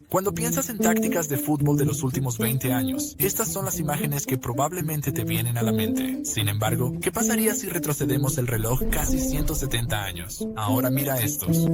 Cuando piensas en tácticas de fútbol de los últimos 20 años, estas son las imágenes que probablemente te vienen a la mente. Sin embargo, ¿qué pasaría si retrocedemos el reloj casi 170 años? Ahora mira estos.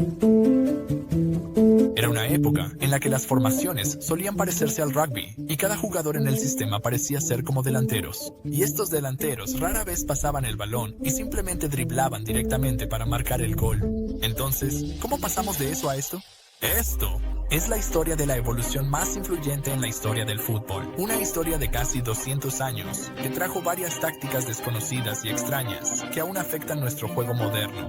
Era una época en la que las formaciones solían parecerse al rugby, y cada jugador en el sistema parecía ser como delanteros. Y estos delanteros rara vez pasaban el balón y simplemente driblaban directamente para marcar el gol. Entonces, ¿cómo pasamos de eso a esto? Esto es la historia de la evolución más influyente en la historia del fútbol. Una historia de casi 200 años que trajo varias tácticas desconocidas y extrañas que aún afectan nuestro juego moderno.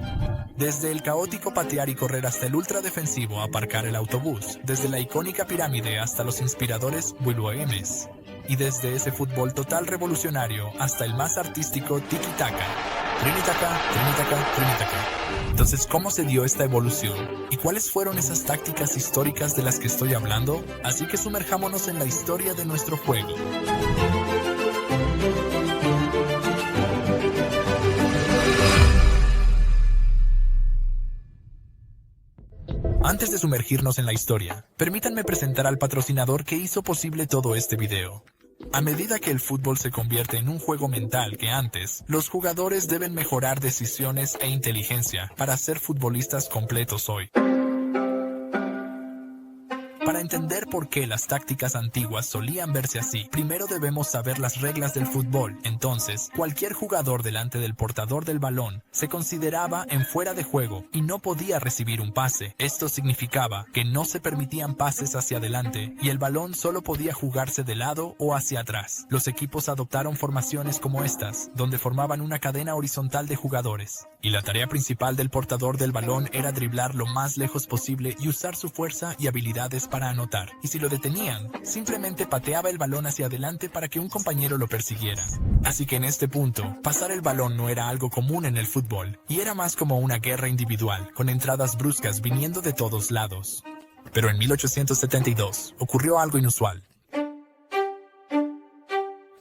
Desde el caótico patear y correr hasta el ultradefensivo aparcar el autobús, desde la icónica pirámide hasta los inspiradores Wilhelmes. Y desde ese fútbol total revolucionario hasta el más artístico tiki-taka. Trinitaka, trinitaka, trinitaka. Entonces, ¿cómo se dio esta evolución? ¿Y cuáles fueron esas tácticas históricas de las que estoy hablando? Así que sumerjámonos en la historia de nuestro juego. Antes de sumergirnos en la historia, permítanme presentar al patrocinador que hizo posible todo este video. A medida que el fútbol se convierte en un juego mental que antes, los jugadores deben mejorar decisiones e inteligencia para ser futbolistas completos hoy. Para entender por qué las tácticas antiguas solían verse así, primero debemos saber las reglas del fútbol. Entonces, cualquier jugador delante del portador del balón se consideraba en fuera de juego y no podía recibir un pase. Esto significaba que no se permitían pases hacia adelante y el balón solo podía jugarse de lado o hacia atrás. Los equipos adoptaron formaciones como estas, donde formaban una cadena horizontal de jugadores. Y la tarea principal del portador del balón era driblar lo más lejos posible y usar su fuerza y habilidades para anotar. Y si lo detenían, simplemente pateaba el balón hacia adelante para que un compañero lo persiguiera. Así que en este punto, pasar el balón no era algo común en el fútbol, y era más como una guerra individual, con entradas bruscas viniendo de todos lados. Pero en 1872 ocurrió algo inusual.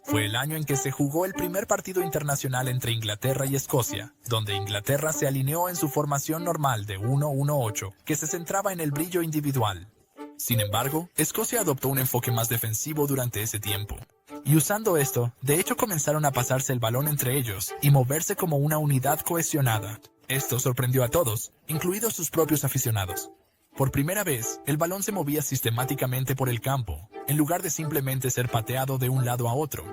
Fue el año en que se jugó el primer partido internacional entre Inglaterra y Escocia, donde Inglaterra se alineó en su formación normal de 1-1-8, que se centraba en el brillo individual. Sin embargo, Escocia adoptó un enfoque más defensivo durante ese tiempo. Y usando esto, de hecho comenzaron a pasarse el balón entre ellos y moverse como una unidad cohesionada. Esto sorprendió a todos, incluidos sus propios aficionados. Por primera vez, el balón se movía sistemáticamente por el campo, en lugar de simplemente ser pateado de un lado a otro.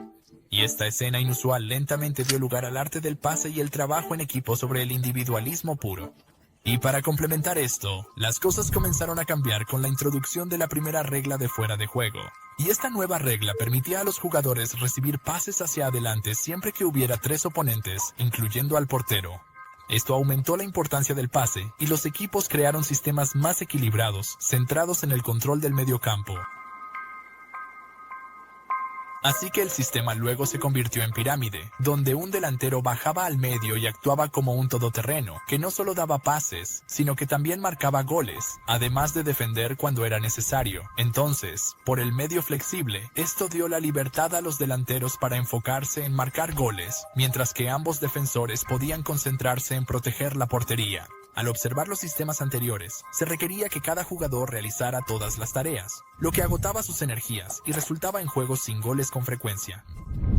Y esta escena inusual lentamente dio lugar al arte del pase y el trabajo en equipo sobre el individualismo puro. Y para complementar esto, las cosas comenzaron a cambiar con la introducción de la primera regla de fuera de juego. Y esta nueva regla permitía a los jugadores recibir pases hacia adelante siempre que hubiera 3 oponentes, incluyendo al portero. Esto aumentó la importancia del pase, y los equipos crearon sistemas más equilibrados, centrados en el control del mediocampo. Así que el sistema luego se convirtió en pirámide, donde un delantero bajaba al medio y actuaba como un todoterreno, que no solo daba pases, sino que también marcaba goles, además de defender cuando era necesario. Entonces, por el medio flexible, esto dio la libertad a los delanteros para enfocarse en marcar goles, mientras que ambos defensores podían concentrarse en proteger la portería. Al observar los sistemas anteriores, se requería que cada jugador realizara todas las tareas, lo que agotaba sus energías y resultaba en juegos sin goles con frecuencia.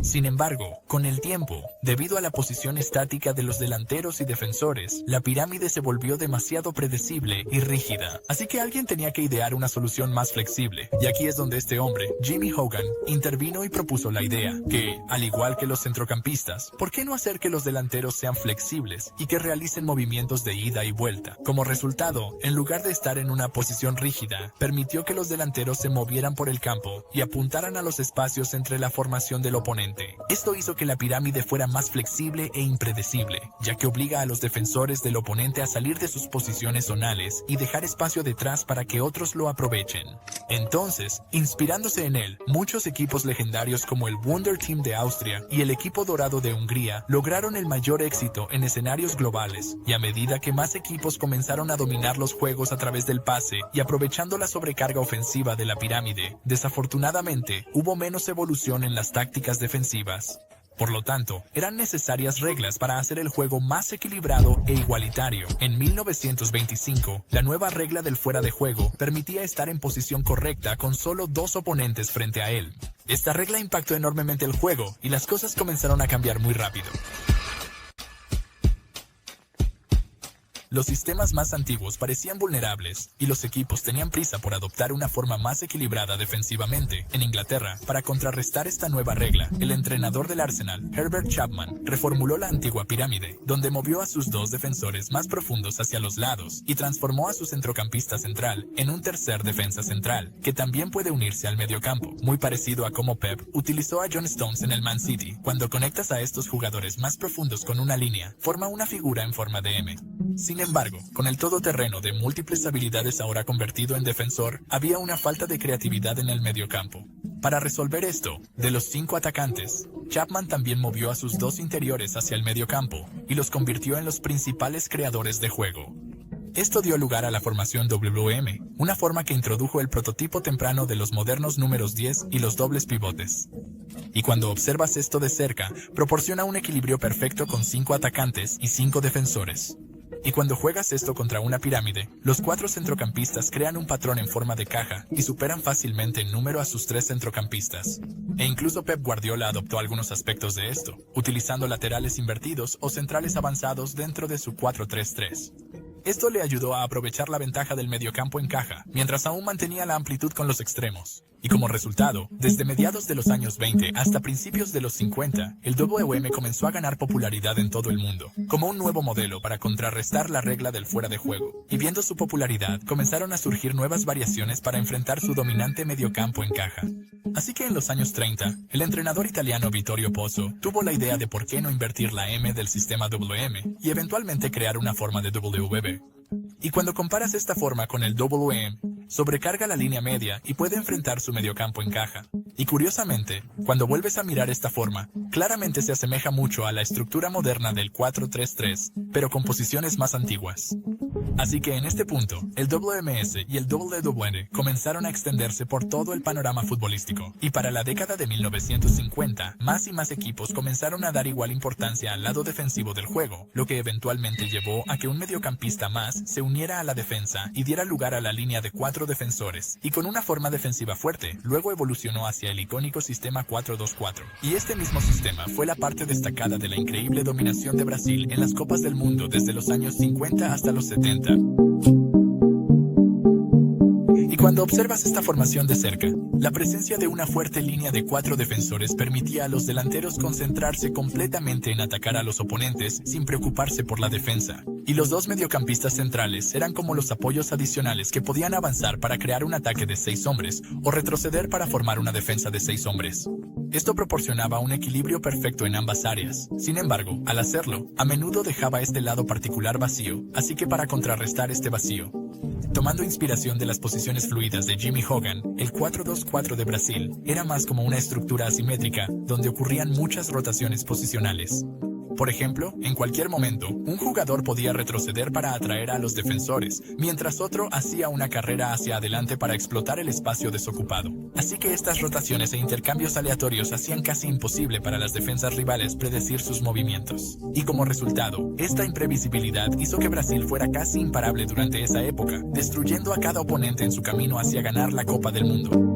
Sin embargo, con el tiempo, debido a la posición estática de los delanteros y defensores, la pirámide se volvió demasiado predecible y rígida, así que alguien tenía que idear una solución más flexible. Y aquí es donde este hombre, Jimmy Hogan, intervino y propuso la idea, que, al igual que los centrocampistas, ¿por qué no hacer que los delanteros sean flexibles y que realicen movimientos de ida y vuelta? Como resultado, en lugar de estar en una posición rígida, permitió que los delanteros se movieran por el campo y apuntaran a los espacios entre la formación del oponente. Esto hizo que la pirámide fuera más flexible e impredecible, ya que obliga a los defensores del oponente a salir de sus posiciones zonales y dejar espacio detrás para que otros lo aprovechen. Entonces, inspirándose en él, muchos equipos legendarios como el Wunder Team de Austria y el equipo dorado de Hungría lograron el mayor éxito en escenarios globales, y a medida que más equipos comenzaron a dominar los juegos a través del pase y aprovechando la sobrecarga ofensiva de la pirámide, desafortunadamente, hubo menos evolución en las tácticas defensivas. Por lo tanto, eran necesarias reglas para hacer el juego más equilibrado e igualitario. En 1925, la nueva regla del fuera de juego permitía estar en posición correcta con solo 2 oponentes frente a él. Esta regla impactó enormemente el juego y las cosas comenzaron a cambiar muy rápido. Los sistemas más antiguos parecían vulnerables, y los equipos tenían prisa por adoptar una forma más equilibrada defensivamente. En Inglaterra, para contrarrestar esta nueva regla, el entrenador del Arsenal, Herbert Chapman, reformuló la antigua pirámide, donde movió a sus 2 defensores más profundos hacia los lados y transformó a su centrocampista central en un tercer defensa central, que también puede unirse al mediocampo, muy parecido a como Pep utilizó a John Stones en el Man City. Cuando conectas a estos jugadores más profundos con una línea, forma una figura en forma de M. Sin embargo, con el todoterreno de múltiples habilidades ahora convertido en defensor, había una falta de creatividad en el mediocampo. Para resolver esto, de los 5 atacantes, Chapman también movió a sus 2 interiores hacia el mediocampo y los convirtió en los principales creadores de juego. Esto dio lugar a la formación WM, una forma que introdujo el prototipo temprano de los modernos números 10 y los dobles pivotes. Y cuando observas esto de cerca, proporciona un equilibrio perfecto con 5 atacantes y 5 defensores. Y cuando juegas esto contra una pirámide, los 4 centrocampistas crean un patrón en forma de caja y superan fácilmente en número a sus 3 centrocampistas. E incluso Pep Guardiola adoptó algunos aspectos de esto, utilizando laterales invertidos o centrales avanzados dentro de su 4-3-3. Esto le ayudó a aprovechar la ventaja del mediocampo en caja, mientras aún mantenía la amplitud con los extremos. Y como resultado, desde mediados de los años 20 hasta principios de los 50, el WM comenzó a ganar popularidad en todo el mundo, como un nuevo modelo para contrarrestar la regla del fuera de juego. Y viendo su popularidad, comenzaron a surgir nuevas variaciones para enfrentar su dominante mediocampo en caja. Así que en los años 30, el entrenador italiano Vittorio Pozzo tuvo la idea de por qué no invertir la M del sistema WM y eventualmente crear una forma de WB. Y cuando comparas esta forma con el WM, sobrecarga la línea media y puede enfrentar su mediocampo en caja. Y curiosamente, cuando vuelves a mirar esta forma, claramente se asemeja mucho a la estructura moderna del 4-3-3, pero con posiciones más antiguas. Así que en este punto, el WMS y el WW comenzaron a extenderse por todo el panorama futbolístico. Y para la década de 1950, más y más equipos comenzaron a dar igual importancia al lado defensivo del juego, lo que eventualmente llevó a que un mediocampista más se uniera a la defensa y diera lugar a la línea de 4 defensores, y con una forma defensiva fuerte, luego evolucionó hacia el icónico sistema 4-2-4. Y este mismo sistema fue la parte destacada de la increíble dominación de Brasil en las Copas del Mundo desde los años 50 hasta los 70. Y cuando observas esta formación de cerca, la presencia de una fuerte línea de 4 defensores permitía a los delanteros concentrarse completamente en atacar a los oponentes sin preocuparse por la defensa. Y los 2 mediocampistas centrales eran como los apoyos adicionales que podían avanzar para crear un ataque de 6 hombres o retroceder para formar una defensa de 6 hombres. Esto proporcionaba un equilibrio perfecto en ambas áreas. Sin embargo, al hacerlo, a menudo dejaba este lado particular vacío, así que para contrarrestar este vacío, tomando inspiración de las posiciones fluidas de Jimmy Hogan, el 4-2-4 de Brasil era más como una estructura asimétrica donde ocurrían muchas rotaciones posicionales. Por ejemplo, en cualquier momento, un jugador podía retroceder para atraer a los defensores, mientras otro hacía una carrera hacia adelante para explotar el espacio desocupado. Así que estas rotaciones e intercambios aleatorios hacían casi imposible para las defensas rivales predecir sus movimientos. Y como resultado, esta imprevisibilidad hizo que Brasil fuera casi imparable durante esa época, destruyendo a cada oponente en su camino hacia ganar la Copa del Mundo.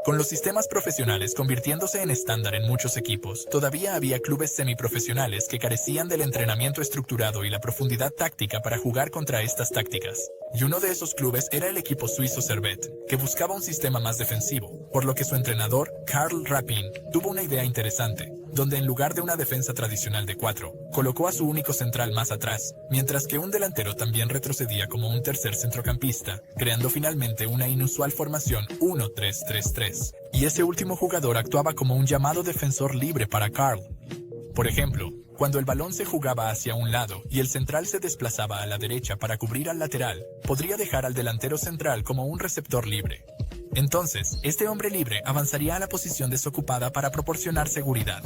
Con los sistemas profesionales convirtiéndose en estándar en muchos equipos, todavía había clubes semiprofesionales que carecían del entrenamiento estructurado y la profundidad táctica para jugar contra estas tácticas. Y uno de esos clubes era el equipo suizo Servette, que buscaba un sistema más defensivo, por lo que su entrenador, Karl Rappin, tuvo una idea interesante, donde en lugar de una defensa tradicional de 4, colocó a su único central más atrás, mientras que un delantero también retrocedía como un tercer centrocampista, creando finalmente una inusual formación 1-3-3-3. Y ese último jugador actuaba como un llamado defensor libre para Karl. Por ejemplo, cuando el balón se jugaba hacia un lado y el central se desplazaba a la derecha para cubrir al lateral, podría dejar al delantero central como un receptor libre. Entonces, este hombre libre avanzaría a la posición desocupada para proporcionar seguridad.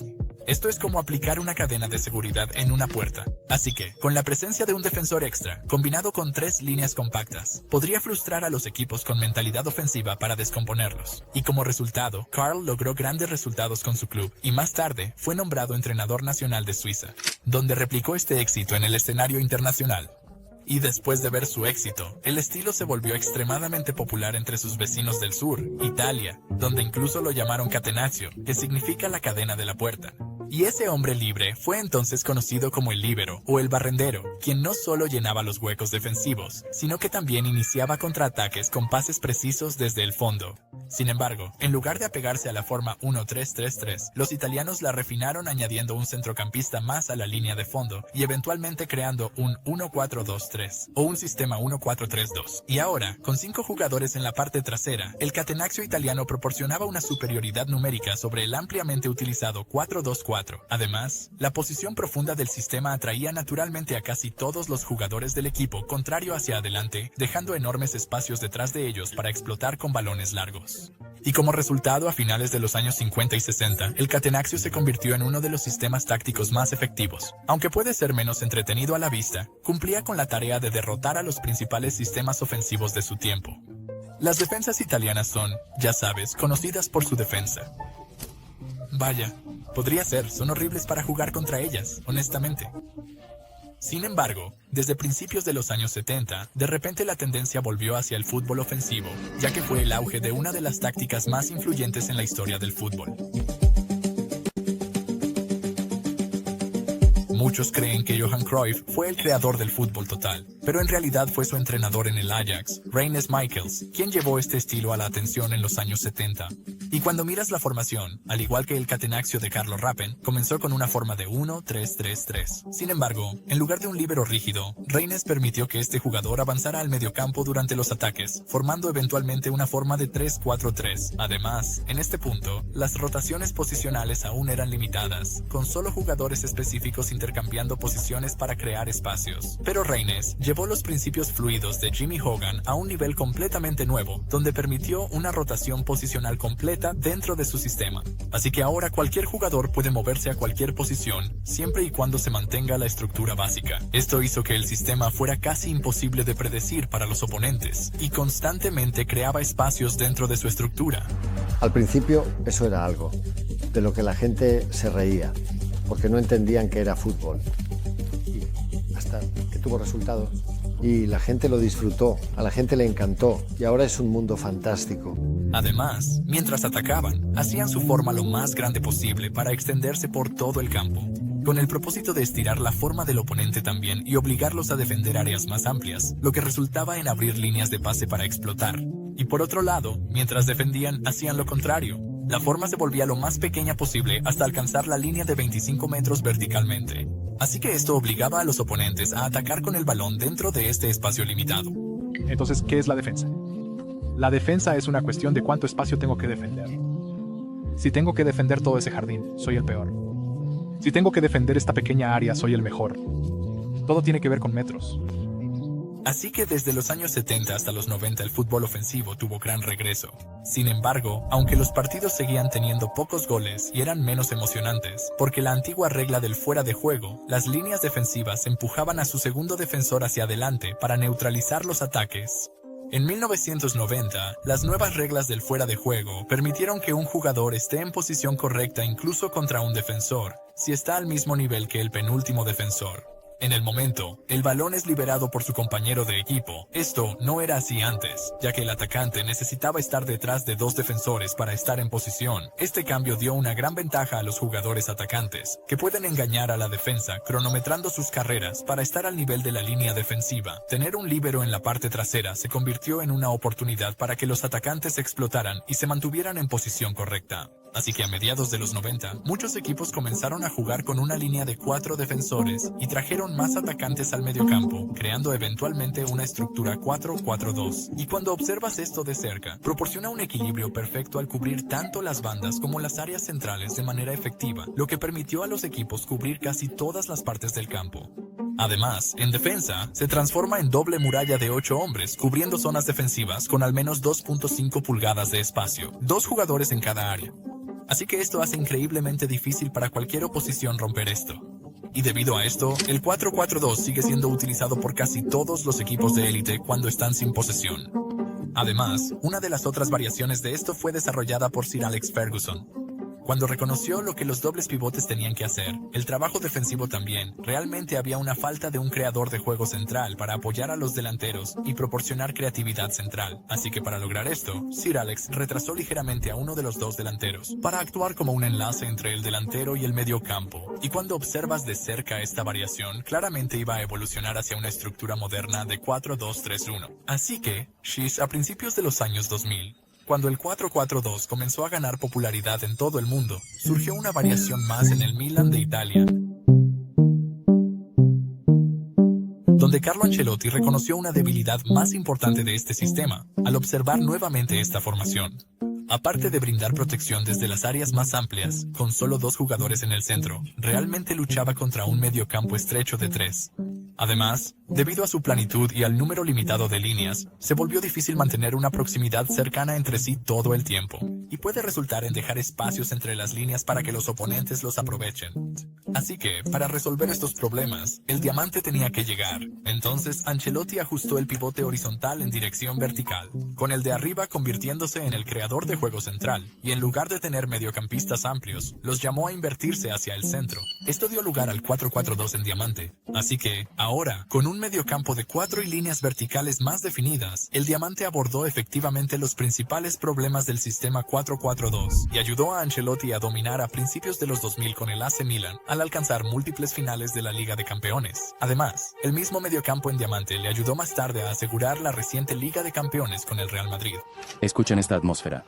Esto es como aplicar una cadena de seguridad en una puerta. Así que, con la presencia de un defensor extra, combinado con 3 líneas compactas, podría frustrar a los equipos con mentalidad ofensiva para descomponerlos. Y como resultado, Karl logró grandes resultados con su club y más tarde fue nombrado entrenador nacional de Suiza, donde replicó este éxito en el escenario internacional. Y después de ver su éxito, el estilo se volvió extremadamente popular entre sus vecinos del sur, Italia, donde incluso lo llamaron catenaccio, que significa la cadena de la puerta. Y ese hombre libre fue entonces conocido como el líbero o el barrendero, quien no solo llenaba los huecos defensivos, sino que también iniciaba contraataques con pases precisos desde el fondo. Sin embargo, en lugar de apegarse a la forma 1-3-3-3, los italianos la refinaron añadiendo un centrocampista más a la línea de fondo y eventualmente creando un 1-4-2-3 o un sistema 1-4-3-2. Y ahora, con 5 jugadores en la parte trasera, el catenaccio italiano proporcionaba una superioridad numérica sobre el ampliamente utilizado 4-2-4. Además, la posición profunda del sistema atraía naturalmente a casi todos los jugadores del equipo contrario hacia adelante, dejando enormes espacios detrás de ellos para explotar con balones largos. Y como resultado, a finales de los años 50 y 60, el catenaccio se convirtió en uno de los sistemas tácticos más efectivos. Aunque puede ser menos entretenido a la vista, cumplía con la tarea de derrotar a los principales sistemas ofensivos de su tiempo. Las defensas italianas son, ya sabes, conocidas por su defensa. Vaya, podría ser, son horribles para jugar contra ellas, honestamente. Sin embargo, desde principios de los años 70, de repente la tendencia volvió hacia el fútbol ofensivo, ya que fue el auge de una de las tácticas más influyentes en la historia del fútbol. Muchos creen que Johan Cruyff fue el creador del fútbol total, pero en realidad fue su entrenador en el Ajax, Rinus Michels, quien llevó este estilo a la atención en los años 70. Y cuando miras la formación, al igual que el catenaccio de Carlo Rappen, comenzó con una forma de 1-3-3-3. Sin embargo, en lugar de un líbero rígido, Rinus permitió que este jugador avanzara al mediocampo durante los ataques, formando eventualmente una forma de 3-4-3. Además, en este punto, las rotaciones posicionales aún eran limitadas, con solo jugadores específicos intercambiando posiciones para crear espacios. Pero Rinus llevó los principios fluidos de Jimmy Hogan a un nivel completamente nuevo, donde permitió una rotación posicional completa dentro de su sistema. Así que ahora cualquier jugador puede moverse a cualquier posición, siempre y cuando se mantenga la estructura básica. Esto hizo que el sistema fuera casi imposible de predecir para los oponentes, y constantemente creaba espacios dentro de su estructura. Al principio eso era algo de lo que la gente se reía, porque no entendían que era fútbol. Y hasta que tuvo resultados. Y la gente lo disfrutó, a la gente le encantó, y ahora es un mundo fantástico. Además, mientras atacaban, hacían su forma lo más grande posible para extenderse por todo el campo, con el propósito de estirar la forma del oponente también y obligarlos a defender áreas más amplias, lo que resultaba en abrir líneas de pase para explotar. Y por otro lado, mientras defendían, hacían lo contrario. La forma se volvía lo más pequeña posible hasta alcanzar la línea de 25 metros verticalmente. Así que esto obligaba a los oponentes a atacar con el balón dentro de este espacio limitado. Entonces, ¿qué es la defensa? La defensa es una cuestión de cuánto espacio tengo que defender. Si tengo que defender todo ese jardín, soy el peor. Si tengo que defender esta pequeña área, soy el mejor. Todo tiene que ver con metros. Así que desde los años 70 hasta los 90 el fútbol ofensivo tuvo gran regreso. Sin embargo, aunque los partidos seguían teniendo pocos goles y eran menos emocionantes, porque la antigua regla del fuera de juego, las líneas defensivas empujaban a su segundo defensor hacia adelante para neutralizar los ataques. En 1990, las nuevas reglas del fuera de juego permitieron que un jugador esté en posición correcta incluso contra un defensor, si está al mismo nivel que el penúltimo defensor. En el momento, el balón es liberado por su compañero de equipo. Esto no era así antes, ya que el atacante necesitaba estar detrás de 2 defensores para estar en posición. Este cambio dio una gran ventaja a los jugadores atacantes, que pueden engañar a la defensa cronometrando sus carreras para estar al nivel de la línea defensiva. Tener un líbero en la parte trasera se convirtió en una oportunidad para que los atacantes explotaran y se mantuvieran en posición correcta. Así que a mediados de los 90, muchos equipos comenzaron a jugar con una línea de 4 defensores y trajeron más atacantes al mediocampo, creando eventualmente una estructura 4-4-2. Y cuando observas esto de cerca, proporciona un equilibrio perfecto al cubrir tanto las bandas como las áreas centrales de manera efectiva, lo que permitió a los equipos cubrir casi todas las partes del campo. Además, en defensa, se transforma en doble muralla de 8 hombres, cubriendo zonas defensivas con al menos 2.5 pulgadas de espacio, 2 jugadores en cada área. Así que esto hace increíblemente difícil para cualquier oposición romper esto. Y debido a esto, el 4-4-2 sigue siendo utilizado por casi todos los equipos de élite cuando están sin posesión. Además, una de las otras variaciones de esto fue desarrollada por Sir Alex Ferguson. Cuando reconoció lo que los dobles pivotes tenían que hacer, el trabajo defensivo también, realmente había una falta de un creador de juego central para apoyar a los delanteros y proporcionar creatividad central. Así que para lograr esto, Sir Alex retrasó ligeramente a uno de los dos delanteros, para actuar como un enlace entre el delantero y el mediocampo. Y cuando observas de cerca esta variación, claramente iba a evolucionar hacia una estructura moderna de 4-2-3-1. Así que, Sheesh, a principios de los años 2000, cuando el 4-4-2 comenzó a ganar popularidad en todo el mundo, surgió una variación más en el Milan de Italia, donde Carlo Ancelotti reconoció una debilidad más importante de este sistema, al observar nuevamente esta formación. Aparte de brindar protección desde las áreas más amplias, con solo 2 jugadores en el centro, realmente luchaba contra un mediocampo estrecho de 3. Además, debido a su planitud y al número limitado de líneas, se volvió difícil mantener una proximidad cercana entre sí todo el tiempo, y puede resultar en dejar espacios entre las líneas para que los oponentes los aprovechen. Así que, para resolver estos problemas, el diamante tenía que llegar. Entonces, Ancelotti ajustó el pivote horizontal en dirección vertical, con el de arriba convirtiéndose en el creador de juego central, y en lugar de tener mediocampistas amplios, los llamó a invertirse hacia el centro. Esto dio lugar al 4-4-2 en diamante. Así que, ahora, con un mediocampo de 4 y líneas verticales más definidas, el diamante abordó efectivamente los principales problemas del sistema 4-4-2 y ayudó a Ancelotti a dominar a principios de los 2000 con el AC Milan al alcanzar múltiples finales de la Liga de Campeones. Además, el mismo mediocampo en diamante le ayudó más tarde a asegurar la reciente Liga de Campeones con el Real Madrid. Escuchen esta atmósfera.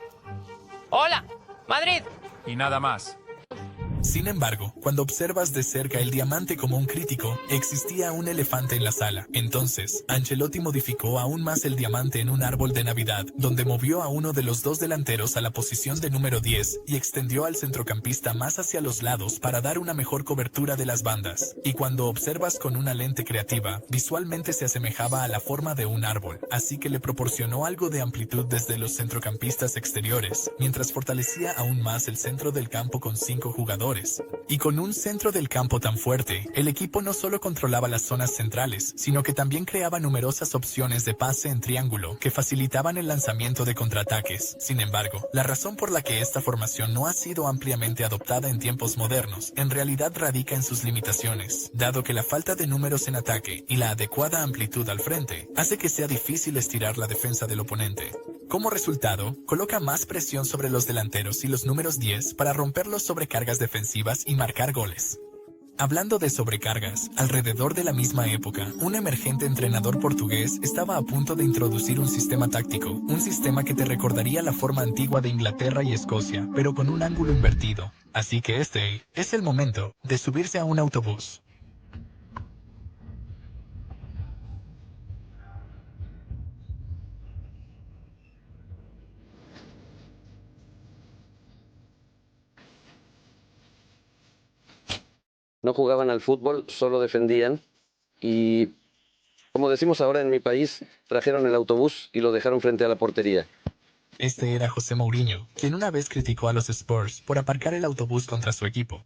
¡Hola! ¡Madrid! Y nada más. Sin embargo, cuando observas de cerca el diamante como un crítico, existía un elefante en la sala. Entonces, Ancelotti modificó aún más el diamante en un árbol de Navidad, donde movió a uno de los 2 delanteros a la posición de número 10 y extendió al centrocampista más hacia los lados para dar una mejor cobertura de las bandas. Y cuando observas con una lente creativa, visualmente se asemejaba a la forma de un árbol, así que le proporcionó algo de amplitud desde los centrocampistas exteriores, mientras fortalecía aún más el centro del campo con 5 jugadores. Y con un centro del campo tan fuerte, el equipo no solo controlaba las zonas centrales, sino que también creaba numerosas opciones de pase en triángulo que facilitaban el lanzamiento de contraataques. Sin embargo, la razón por la que esta formación no ha sido ampliamente adoptada en tiempos modernos, en realidad radica en sus limitaciones, dado que la falta de números en ataque y la adecuada amplitud al frente hace que sea difícil estirar la defensa del oponente. Como resultado, coloca más presión sobre los delanteros y los números 10 para romper las sobrecargas defensivas y marcar goles. Hablando de sobrecargas, alrededor de la misma época, un emergente entrenador portugués estaba a punto de introducir un sistema táctico, un sistema que te recordaría la forma antigua de Inglaterra y Escocia, pero con un ángulo invertido. Así que este es el momento de subirse a un autobús. No jugaban al fútbol, solo defendían y, como decimos ahora en mi país, trajeron el autobús y lo dejaron frente a la portería. Este era José Mourinho, quien una vez criticó a los Spurs por aparcar el autobús contra su equipo.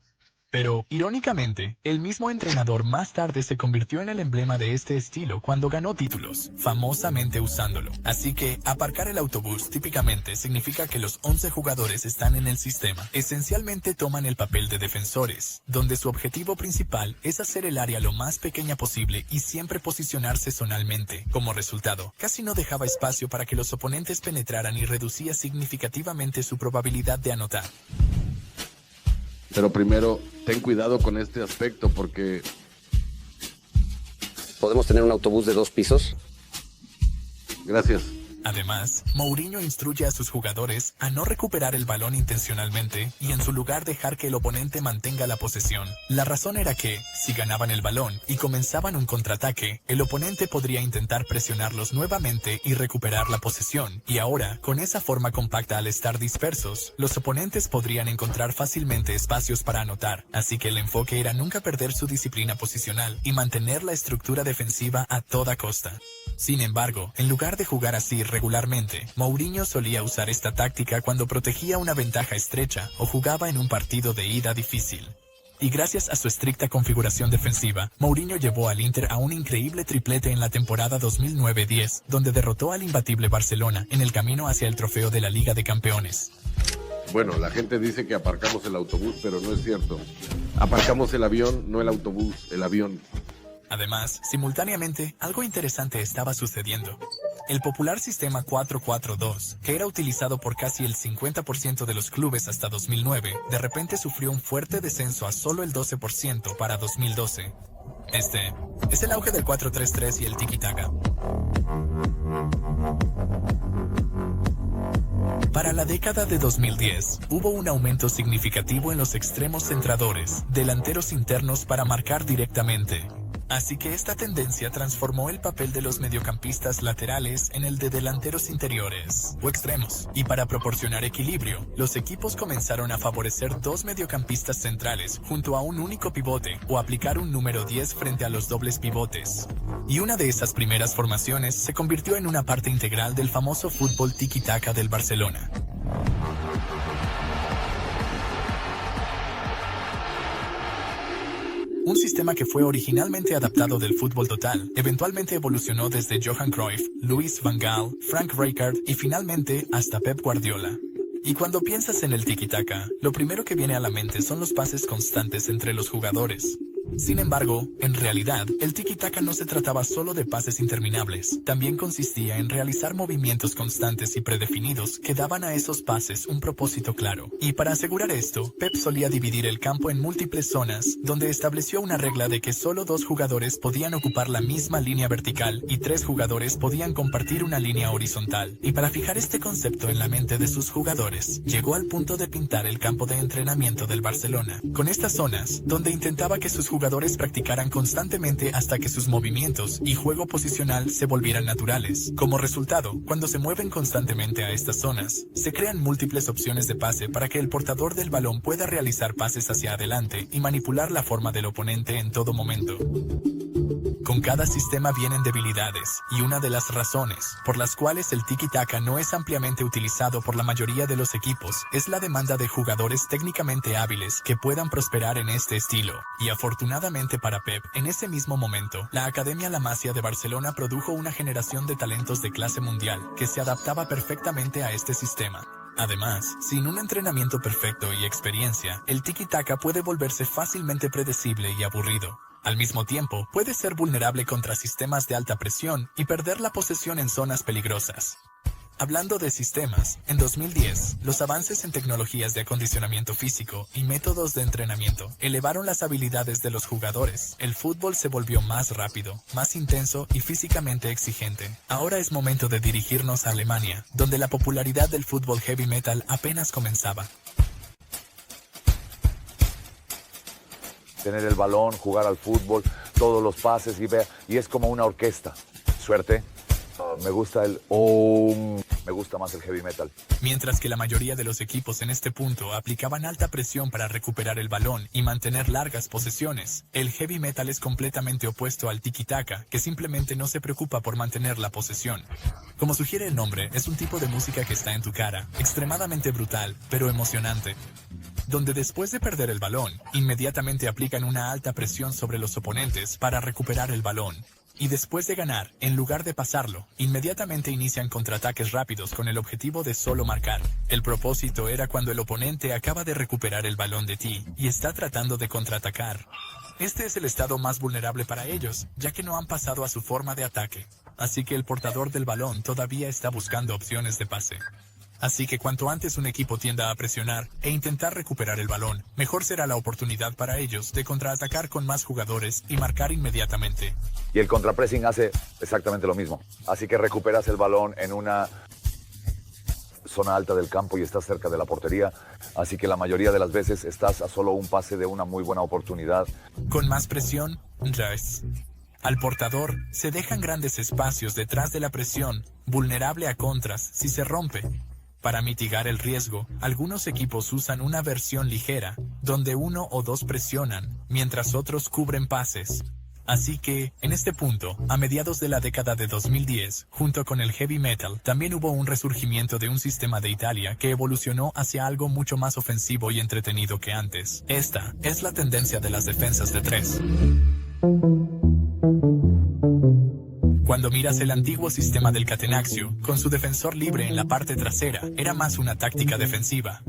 Pero, irónicamente, el mismo entrenador más tarde se convirtió en el emblema de este estilo cuando ganó títulos, famosamente usándolo. Así que, aparcar el autobús típicamente significa que los 11 jugadores están en el sistema. Esencialmente toman el papel de defensores, donde su objetivo principal es hacer el área lo más pequeña posible y siempre posicionarse zonalmente. Como resultado, casi no dejaba espacio para que los oponentes penetraran y reducía significativamente su probabilidad de anotar. Pero primero, ten cuidado con este aspecto porque... ¿Podemos tener un autobús de 2 pisos? Gracias. Además, Mourinho instruye a sus jugadores a no recuperar el balón intencionalmente y en su lugar dejar que el oponente mantenga la posesión. La razón era que, si ganaban el balón y comenzaban un contraataque, el oponente podría intentar presionarlos nuevamente y recuperar la posesión. Y ahora, con esa forma compacta al estar dispersos, los oponentes podrían encontrar fácilmente espacios para anotar. Así que el enfoque era nunca perder su disciplina posicional y mantener la estructura defensiva a toda costa. Sin embargo, en lugar de jugar así regularmente, Mourinho solía usar esta táctica cuando protegía una ventaja estrecha o jugaba en un partido de ida difícil. Y gracias a su estricta configuración defensiva, Mourinho llevó al Inter a un increíble triplete en la temporada 2009-10, donde derrotó al imbatible Barcelona en el camino hacia el trofeo de la Liga de Campeones. Bueno, la gente dice que aparcamos el autobús, pero no es cierto. Aparcamos el avión, no el autobús, el avión. Además, simultáneamente, algo interesante estaba sucediendo. El popular sistema 4-4-2, que era utilizado por casi el 50% de los clubes hasta 2009, de repente sufrió un fuerte descenso a solo el 12% para 2012. Este es el auge del 4-3-3 y el tiki-taka. Para la década de 2010, hubo un aumento significativo en los extremos centradores, delanteros internos para marcar directamente. Así que esta tendencia transformó el papel de los mediocampistas laterales en el de delanteros interiores, o extremos. Y para proporcionar equilibrio, los equipos comenzaron a favorecer dos mediocampistas centrales junto a un único pivote, o aplicar un número 10 frente a los dobles pivotes. Y una de esas primeras formaciones se convirtió en una parte integral del famoso fútbol tiki-taka del Barcelona. Un sistema que fue originalmente adaptado del fútbol total, eventualmente evolucionó desde Johan Cruyff, Louis van Gaal, Frank Rijkaard y finalmente hasta Pep Guardiola. Y cuando piensas en el tiki-taka, lo primero que viene a la mente son los pases constantes entre los jugadores. Sin embargo, en realidad, el tiki-taka no se trataba solo de pases interminables, también consistía en realizar movimientos constantes y predefinidos que daban a esos pases un propósito claro. Y para asegurar esto, Pep solía dividir el campo en múltiples zonas, donde estableció una regla de que solo 2 jugadores podían ocupar la misma línea vertical y 3 jugadores podían compartir una línea horizontal. Y para fijar este concepto en la mente de sus jugadores, llegó al punto de pintar el campo de entrenamiento del Barcelona, con estas zonas, donde intentaba que sus jugadores practicaran constantemente hasta que sus movimientos y juego posicional se volvieran naturales. Como resultado, cuando se mueven constantemente a estas zonas, se crean múltiples opciones de pase para que el portador del balón pueda realizar pases hacia adelante y manipular la forma del oponente en todo momento. Con cada sistema vienen debilidades, y una de las razones por las cuales el tiki-taka no es ampliamente utilizado por la mayoría de los equipos es la demanda de jugadores técnicamente hábiles que puedan prosperar en este estilo. Y afortunadamente para Pep, en ese mismo momento, la Academia La Masia de Barcelona produjo una generación de talentos de clase mundial que se adaptaba perfectamente a este sistema. Además, sin un entrenamiento perfecto y experiencia, el tiki-taka puede volverse fácilmente predecible y aburrido. Al mismo tiempo, puede ser vulnerable contra sistemas de alta presión y perder la posesión en zonas peligrosas. Hablando de sistemas, en 2010, los avances en tecnologías de acondicionamiento físico y métodos de entrenamiento elevaron las habilidades de los jugadores. El fútbol se volvió más rápido, más intenso y físicamente exigente. Ahora es momento de dirigirnos a Alemania, donde la popularidad del fútbol heavy metal apenas comenzaba. Tener el balón, jugar al fútbol, todos los pases y es como una orquesta. Suerte. Me gusta me gusta más el heavy metal. Mientras que la mayoría de los equipos en este punto aplicaban alta presión para recuperar el balón y mantener largas posesiones, el heavy metal es completamente opuesto al tiki-taka, que simplemente no se preocupa por mantener la posesión. Como sugiere el nombre, es un tipo de música que está en tu cara, extremadamente brutal, pero emocionante, donde después de perder el balón, inmediatamente aplican una alta presión sobre los oponentes para recuperar el balón. Y después de ganar, en lugar de pasarlo, inmediatamente inician contraataques rápidos con el objetivo de solo marcar. El propósito era cuando el oponente acaba de recuperar el balón de ti y está tratando de contraatacar. Este es el estado más vulnerable para ellos, ya que no han pasado a su forma de ataque. Así que el portador del balón todavía está buscando opciones de pase. Así que cuanto antes un equipo tienda a presionar e intentar recuperar el balón, mejor será la oportunidad para ellos de contraatacar con más jugadores y marcar inmediatamente. Y el contrapressing hace exactamente lo mismo. Así que recuperas el balón en una zona alta del campo y estás cerca de la portería. Así que la mayoría de las veces estás a solo un pase de una muy buena oportunidad. Con más presión, al portador se dejan grandes espacios detrás de la presión, vulnerable a contras si se rompe. Para mitigar el riesgo, algunos equipos usan una versión ligera, donde 1 o 2 presionan, mientras otros cubren pases. Así que, en este punto, a mediados de la década de 2010, junto con el heavy metal, también hubo un resurgimiento de un sistema de Italia que evolucionó hacia algo mucho más ofensivo y entretenido que antes. Esta es la tendencia de las defensas de 3. Cuando miras el antiguo sistema del Catenaccio, con su defensor libre en la parte trasera, era más una táctica defensiva.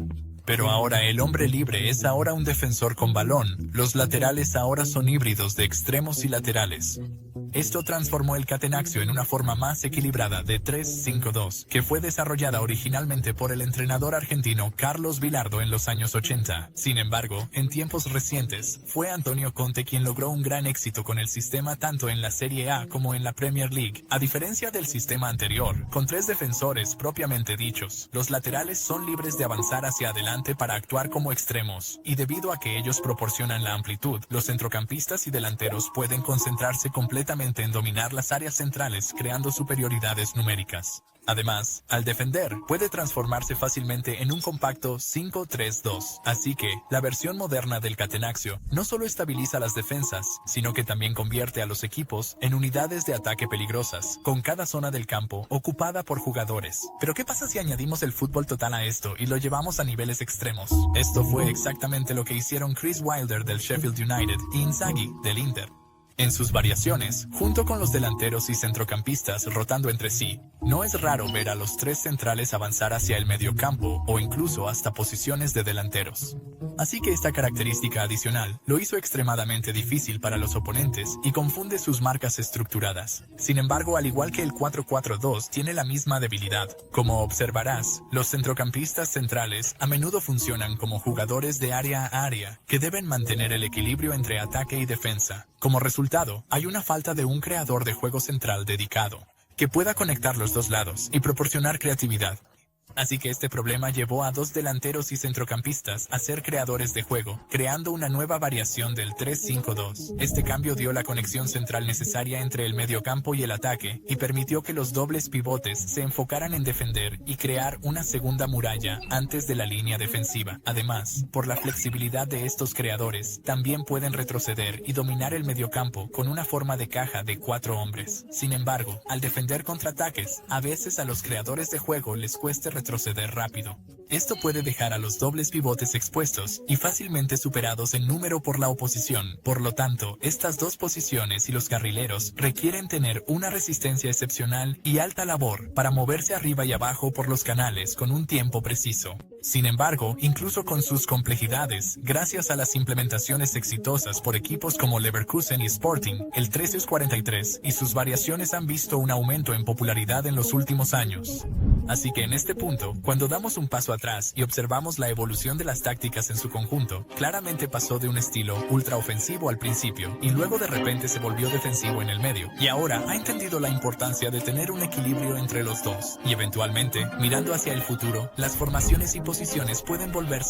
Pero ahora el hombre libre es ahora un defensor con balón. Los laterales ahora son híbridos de extremos y laterales. Esto transformó el Catenaccio en una forma más equilibrada de 3-5-2, que fue desarrollada originalmente por el entrenador argentino Carlos Bilardo en los años 80. Sin embargo, en tiempos recientes, fue Antonio Conte quien logró un gran éxito con el sistema tanto en la Serie A como en la Premier League. A diferencia del sistema anterior, con 3 defensores propiamente dichos, los laterales son libres de avanzar hacia adelante para actuar como extremos, y debido a que ellos proporcionan la amplitud, los centrocampistas y delanteros pueden concentrarse completamente en dominar las áreas centrales, creando superioridades numéricas. Además, al defender, puede transformarse fácilmente en un compacto 5-3-2. Así que, la versión moderna del Catenaccio no solo estabiliza las defensas, sino que también convierte a los equipos en unidades de ataque peligrosas, con cada zona del campo ocupada por jugadores. Pero ¿qué pasa si añadimos el fútbol total a esto y lo llevamos a niveles extremos? Esto fue exactamente lo que hicieron Chris Wilder del Sheffield United y Inzaghi del Inter. En sus variaciones, junto con los delanteros y centrocampistas rotando entre sí, no es raro ver a los 3 centrales avanzar hacia el mediocampo o incluso hasta posiciones de delanteros. Así que esta característica adicional lo hizo extremadamente difícil para los oponentes y confunde sus marcas estructuradas. Sin embargo, al igual que el 4-4-2 tiene la misma debilidad. Como observarás, los centrocampistas centrales a menudo funcionan como jugadores de área a área que deben mantener el equilibrio entre ataque y defensa. Como resultado, hay una falta de un creador de juego central dedicado, que pueda conectar los dos lados y proporcionar creatividad. Así que este problema llevó a 2 delanteros y centrocampistas a ser creadores de juego, creando una nueva variación del 3-5-2. Este cambio dio la conexión central necesaria entre el mediocampo y el ataque, y permitió que los dobles pivotes se enfocaran en defender y crear una segunda muralla antes de la línea defensiva. Además, por la flexibilidad de estos creadores, también pueden retroceder y dominar el mediocampo con una forma de caja de 4 hombres. Sin embargo, al defender contraataques, a veces a los creadores de juego les cuesta retroceder rápido. Esto puede dejar a los dobles pivotes expuestos y fácilmente superados en número por la oposición. Por lo tanto, estas 2 posiciones y los carrileros requieren tener una resistencia excepcional y alta labor para moverse arriba y abajo por los canales con un tiempo preciso. Sin embargo, incluso con sus complejidades, gracias a las implementaciones exitosas por equipos como Leverkusen y Sporting, el 3-43 y sus variaciones han visto un aumento en popularidad en los últimos años. Así que en este punto, cuando damos un paso atrás y observamos la evolución de las tácticas en su conjunto, claramente pasó de un estilo ultraofensivo al principio, y luego de repente se volvió defensivo en el medio, y ahora ha entendido la importancia de tener un equilibrio entre los dos, y eventualmente, mirando hacia el futuro, las formaciones y posiciones pueden volverse